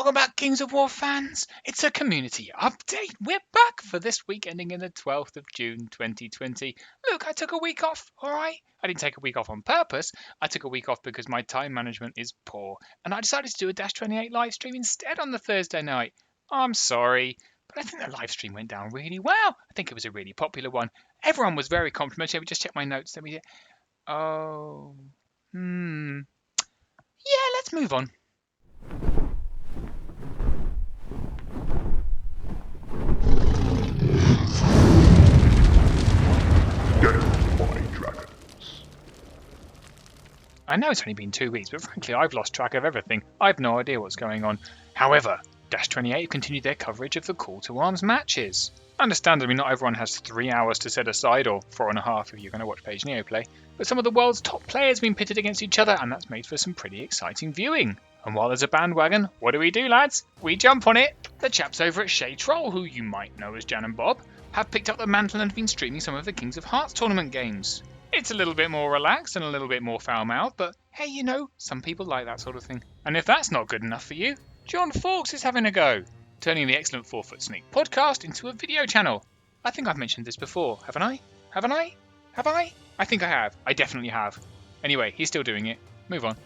Welcome back, Kings of War fans. It's a community update. We're back for this week ending in the 12th of June 2020. Look, I took a week off, alright? I didn't take a week off on purpose. I took a week off because my time management is poor. And I decided to do a Dash 28 live stream instead on the Thursday night. I'm sorry, but I think the live stream went down really well. I think it was a really popular one. Everyone was very complimentary. Let me just check my notes. Yeah, let's move on. I know it's only been 2 weeks, but frankly, I've lost track of everything. I've no idea what's going on. However, Dash 28 continued their coverage of the Call to Arms matches. Understandably, not everyone has 3 hours to set aside, or 4.5 if you're going to watch Page Neoplay, but some of the world's top players have been pitted against each other, and that's made for some pretty exciting viewing. And while there's a bandwagon, what do, lads? We jump on it! The chaps over at Shade Troll, who you might know as Jan and Bob, have picked up the mantle and have been streaming some of the Kings of Hearts tournament games. It's a little bit more relaxed and a little bit more foul-mouthed, but hey, you know, some people like that sort of thing. And if that's not good enough for you, John Fawkes is having a go, turning the excellent 4 Foot Sneak podcast into a video channel. I think I've mentioned this before, haven't I? Have I? I think I have. I definitely have. Anyway, he's still doing it. Move on.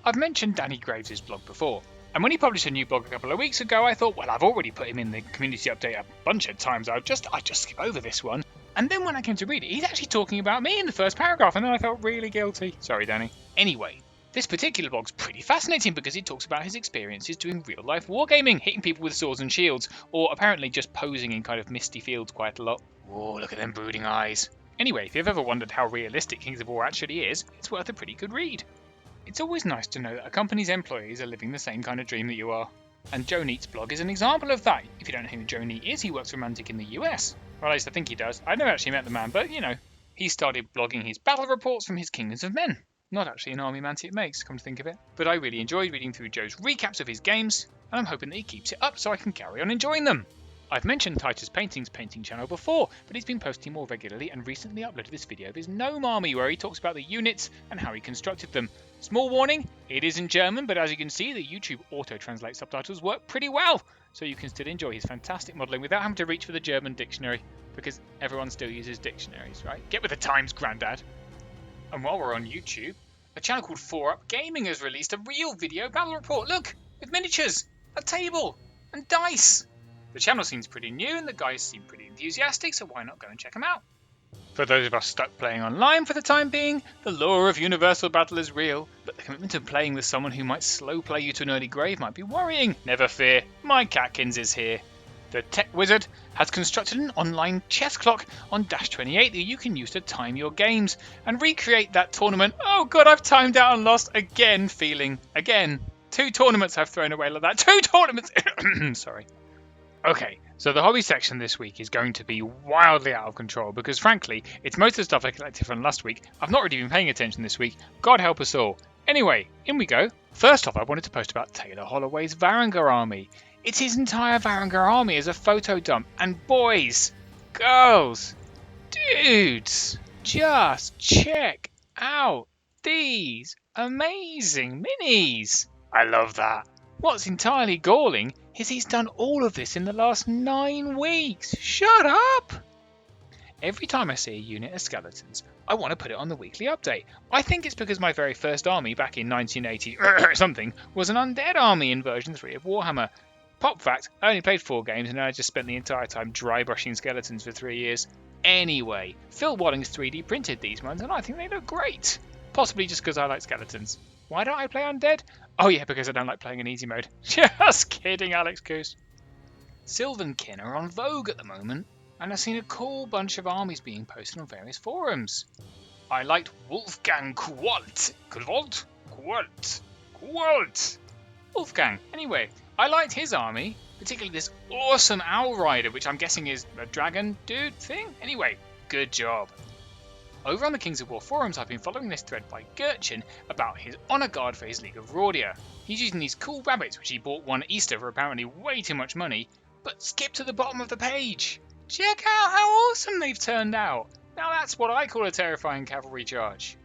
I've mentioned Danny Graves' blog before, and when he published a new blog a couple of weeks ago, I thought, well, I've already put him in the community update a bunch of times. I'd just skip over this one. And then when I came to read it, he's actually talking about me in the first paragraph, and then I felt really guilty. Sorry, Danny. Anyway, this particular blog's pretty fascinating because it talks about his experiences doing real-life wargaming, hitting people with swords and shields, or apparently just posing in kind of misty fields quite a lot. Whoa, look at them brooding eyes. Anyway, if you've ever wondered how realistic Kings of War actually is, it's worth a pretty good read. It's always nice to know that a company's employees are living the same kind of dream that you are. And Joe Neat's blog is an example of that. If you don't know who Joe Neat is, he works for Mantic in the US. Or at least I think he does. I've never actually met the man, but you know. He started blogging his battle reports from his Kingdoms of Men. Not actually an army Mantic makes, come to think of it. But I really enjoyed reading through Joe's recaps of his games, and I'm hoping that he keeps it up so I can carry on enjoying them. I've mentioned Titus Painting's painting channel before, but he's been posting more regularly and recently uploaded this video of his gnome army where he talks about the units and how he constructed them. Small warning, it is in German, but as you can see, the YouTube auto-translate subtitles work pretty well, so you can still enjoy his fantastic modelling without having to reach for the German dictionary, because everyone still uses dictionaries, right? Get with the times, Grandad. And while we're on YouTube, a channel called 4Up Gaming has released a real video battle report. Look, with miniatures, a table, and dice. The channel seems pretty new and the guys seem pretty enthusiastic, so why not go and check them out? For those of us stuck playing online for the time being, the lure of universal battle is real, but the commitment of playing with someone who might slow play you to an early grave might be worrying. Never fear, Mike Atkins is here. The tech wizard has constructed an online chess clock on Dash 28 that you can use to time your games and recreate that tournament. Oh god, I've timed out and lost again feeling. Again. 2 tournaments I've thrown away like that. 2 tournaments! Sorry. Okay, so the hobby section this week is going to be wildly out of control because frankly, it's most of the stuff I collected from last week. I've not really been paying attention this week. God help us all. Anyway, in we go. First off, I wanted to post about Taylor Holloway's Varangur army. It's his entire Varangur army as a photo dump. And boys, girls, dudes, just check out these amazing minis. I love that. What's entirely galling is he's done all of this in the last 9 weeks. Shut up! Every time I see a unit of skeletons, I want to put it on the weekly update. I think it's because my very first army back in 1980 something was an undead army in version 3 of Warhammer. Pop fact, I only played 4 games and I just spent the entire time dry brushing skeletons for 3 years. Anyway, Phil Walling's 3D printed these ones and I think they look great. Possibly just because I like skeletons. Why don't I play undead? Oh yeah, because I don't like playing in easy mode. Just kidding, Alex Coos. Sylvan Kin are on Vogue at the moment, and I've seen a cool bunch of armies being posted on various forums. I liked Wolfgang Qualt. Wolfgang. Anyway, I liked his army, particularly this awesome Owl Rider, which I'm guessing is a dragon dude thing. Anyway, good job. Over on the Kings of War forums, I've been following this thread by Gurchin about his honour guard for his League of Rordia. He's using these cool rabbits, which he bought one at Easter for apparently way too much money, but skip to the bottom of the page. Check out how awesome they've turned out. Now that's what I call a terrifying cavalry charge.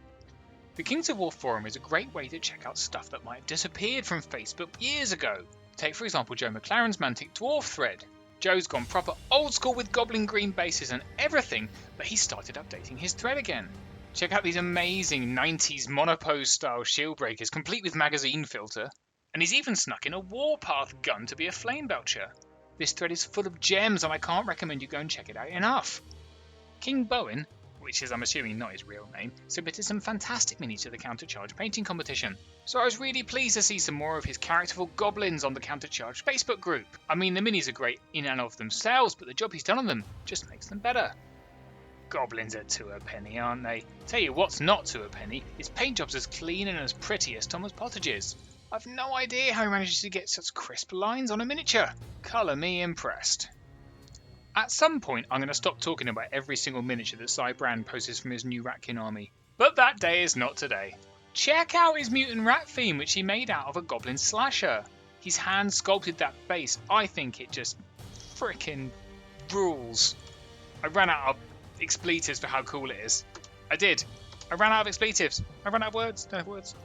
The Kings of War forum is a great way to check out stuff that might have disappeared from Facebook years ago. take, for example, Joe McLaren's Mantic Dwarf thread. Joe's gone proper old school with goblin green bases and everything, but he started updating his thread again. Check out these amazing 90s monopose style shield breakers, complete with magazine filter. And he's even snuck in a warpath gun to be a flame belcher. This thread is full of gems and I can't recommend you go and check it out enough. King Bowen, which is I'm assuming not his real name, submitted some fantastic minis to the Countercharge painting competition. So I was really pleased to see some more of his characterful goblins on the Countercharge Facebook group. I mean, the minis are great in and of themselves, but the job he's done on them just makes them better. Goblins are two a penny, aren't they? Tell you what's not two a penny, his paint job's as clean and as pretty as Thomas Pottage's. I've no idea how he manages to get such crisp lines on a miniature. Colour me impressed. At some point, I'm going to stop talking about every single miniature that Cy Brand poses from his new Ratkin army. But that day is not today. Check out his mutant rat theme, which he made out of a goblin slasher. He's hand sculpted that face. I think it just frickin' rules. I ran out of expletives for how cool it is. I did. I ran out of expletives. I ran out of words. Don't have words.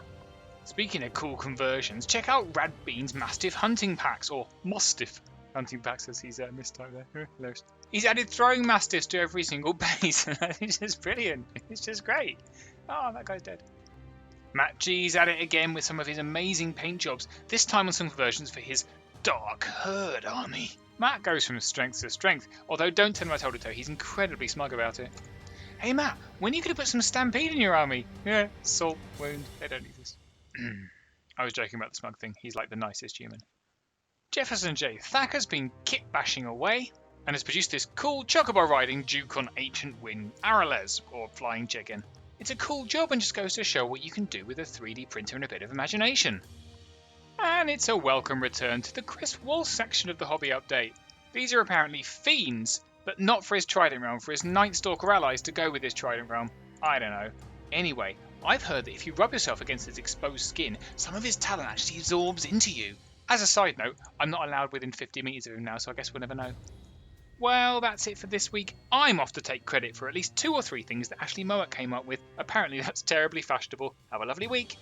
Speaking of cool conversions, check out Rad Bean's Mastiff hunting packs, or Mastiff hunting packs as he's mistyped there. He's added throwing Mastiffs to every single base. It's just brilliant. It's just great. Oh, that guy's dead. Matt G's at it again with some of his amazing paint jobs, this time on some conversions for his Dark Herd army. Matt goes from strength to strength, although don't tell him I told you so, he's incredibly smug about it. Hey Matt, when are you going to put some Stampede in your army? Yeah, salt, wound, they don't need this. I was joking about the smug thing. He's like the nicest human. Jefferson J. Thacker's been kit bashing away and has produced this cool Chocobo riding Duke on Ancient Wind Arales, or Flying Chicken. It's a cool job and just goes to show what you can do with a 3D printer and a bit of imagination. And it's a welcome return to the Crispwall section of the hobby update. These are apparently fiends, but not for his Trident Realm, for his Night Stalker allies to go with his Trident Realm. I don't know. Anyway, I've heard that if you rub yourself against his exposed skin, some of his talent actually absorbs into you. As a side note, I'm not allowed within 50 metres of him now, so I guess we'll never know. Well, that's it for this week. I'm off to take credit for at least 2 or 3 things that Ashley Mowat came up with. Apparently that's terribly fashionable. Have a lovely week.